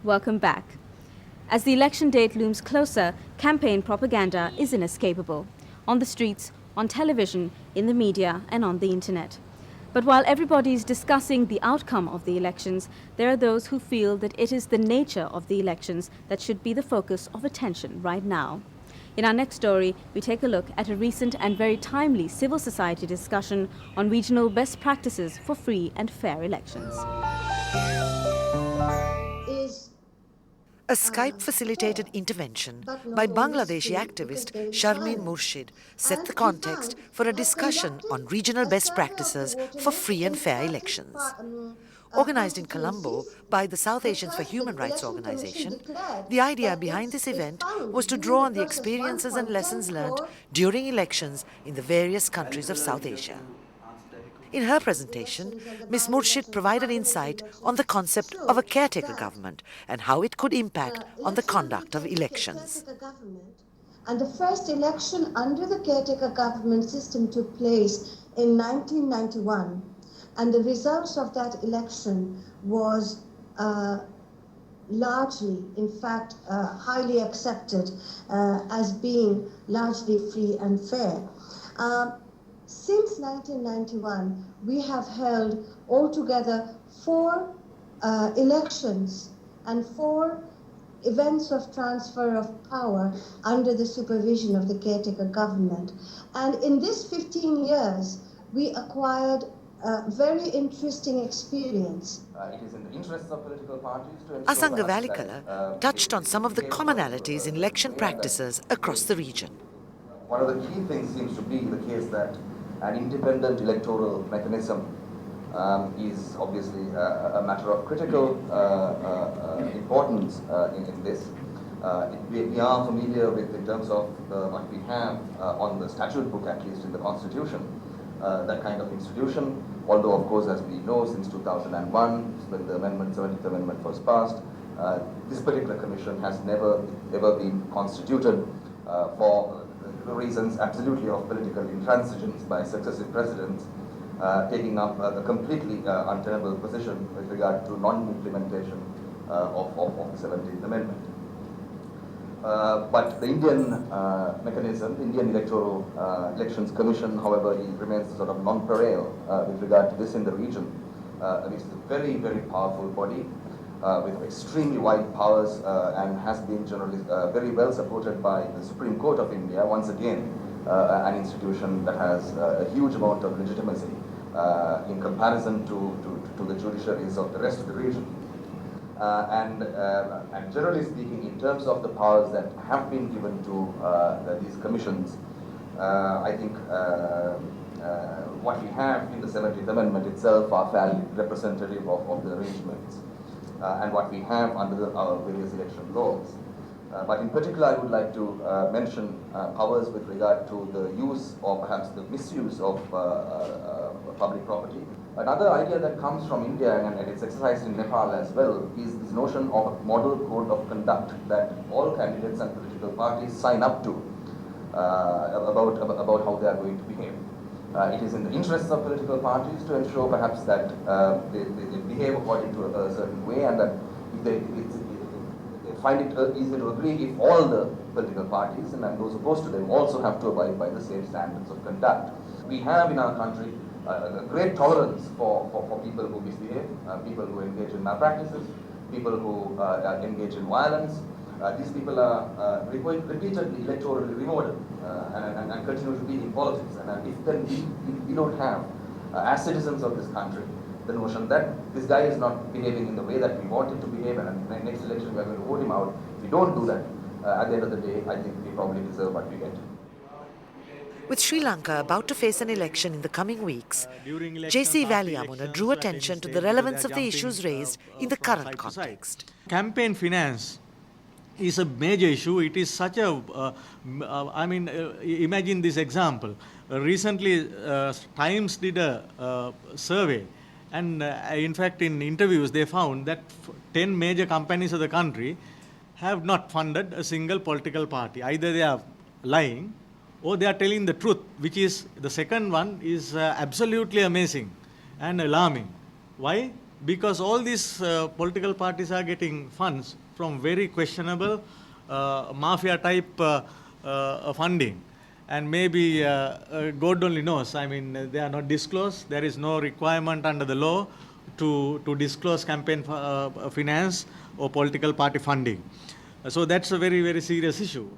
Welcome back. As the election date looms closer, campaign propaganda is inescapable. On the streets, on television, in the media, and on the internet. But while everybody is discussing the outcome of the elections, there are those who feel that it is the nature of the elections that should be the focus of attention right now. In our next story, we take a look at a recent and very timely civil society discussion on regional best practices for free and fair elections. A Skype-facilitated intervention by Bangladeshi activist Sharmin Murshid set the context for a discussion on regional best practices for free and fair elections. Organized in Colombo by the South Asians for Human Rights organization, the idea behind this event was to draw on the experiences and lessons learned during elections in the various countries of South Asia. In her presentation, Ms. Murshid provided insight on the concept of a caretaker government and how it could impact on the conduct of elections. And the first election under the caretaker government system took place in 1991. And the results of that election was largely, in fact, highly accepted as being largely free and fair. Since 1991, we have held altogether 4 elections and 4 events of transfer of power under the supervision of the caretaker government. And in this 15 years, we acquired a very interesting experience. It is in the interests of political parties to ensure Asanga Valikala touched on some of the commonalities in election practices across the region. One of the key things seems to be the case that an independent electoral mechanism is obviously a matter of critical importance in this. We are familiar with, in terms of what we have on the statute book, at least in the Constitution, that kind of institution, although of course, as we know, since 2001, when the 70th Amendment was passed, this particular commission has never ever been constituted for reasons absolutely of political intransigence by successive presidents, taking up a completely untenable position with regard to non-implementation of the 17th Amendment. But the Indian mechanism, the Indian Elections Commission, however, remains sort of non-pareil with regard to this in the region. It's a very, very powerful body with extremely wide powers and has been generally very well supported by the Supreme Court of India, once again an institution that has a huge amount of legitimacy in comparison to the judiciaries of the rest of the region. And generally speaking, in terms of the powers that have been given to these commissions, I think what we have in the 17th Amendment itself are fairly representative of the arrangements and what we have under our various election laws. But in particular, I would like to mention powers with regard to the use or perhaps the misuse of public property. Another idea that comes from India and it's exercised in Nepal as well is this notion of a model code of conduct that all candidates and political parties sign up to about how they are going to behave. It is in the interests of political parties to ensure perhaps that they behave according to a certain way, and that if they find it easy to agree if all the political parties and those opposed to them also have to abide by the same standards of conduct. We have in our country a great tolerance for people who misbehave, people who engage in malpractices, people who engage in violence. These people are repeatedly electorally rewarded and continue to be in politics. And if then we don't have, as citizens of this country, the notion that this guy is not behaving in the way that we want him to behave, and in the next election we are going to vote him out. If we don't do that, at the end of the day, I think we probably deserve what we get. With Sri Lanka about to face an election in the coming weeks, J.C. Valyamuna drew attention to the relevance of the issues raised in the current context. Campaign finance is a major issue. It is such a, imagine this example. Recently, Times did a survey, and in fact, in interviews, they found that 10 major companies of the country have not funded a single political party. Either they are lying or they are telling the truth, which is, the second one is absolutely amazing and alarming. Why? because all these political parties are getting funds from very questionable mafia type funding. And maybe God only knows. I mean, they are not disclosed. There is no requirement under the law to disclose campaign finance or political party funding. So that's a very, very serious issue.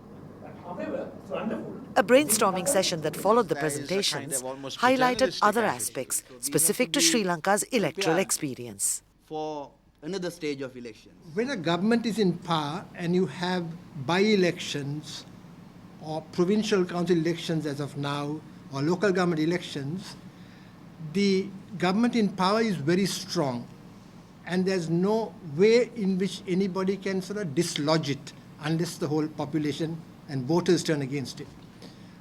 A brainstorming session that followed the presentations highlighted other aspects specific to Sri Lanka's electoral experience. For another stage of elections. When a government is in power and you have by-elections or provincial council elections as of now, or local government elections, the government in power is very strong. And there's no way in which anybody can sort of dislodge it unless the whole population and voters turn against it.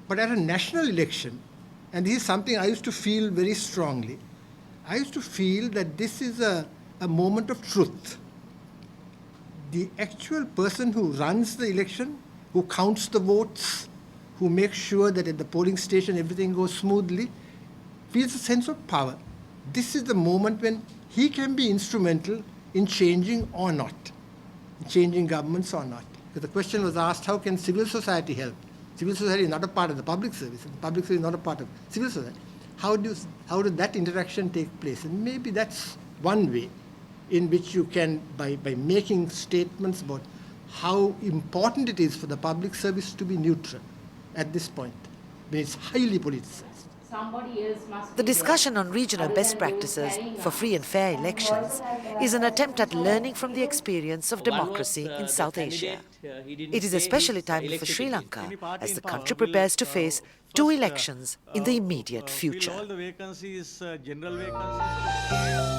But at a national election, and this is something I used to feel very strongly, I used to feel that this is a moment of truth. The actual person who runs the election, who counts the votes, who makes sure that at the polling station everything goes smoothly, feels a sense of power. This is the moment when he can be instrumental in changing or not, changing governments or not. Because the question was asked, how can civil society help? Civil society is not a part of the public service, and the public service is not a part of civil society. How does that interaction take place? And maybe that's one way in which you can, by making statements about how important it is for the public service to be neutral at this point, when it's highly politicized. The discussion on regional best practices for free and fair elections is an attempt at learning from the experience of democracy in South Asia. It is especially timely for Sri Lanka as the country prepares to face two elections in the immediate future. All the vacancies, general vacancies.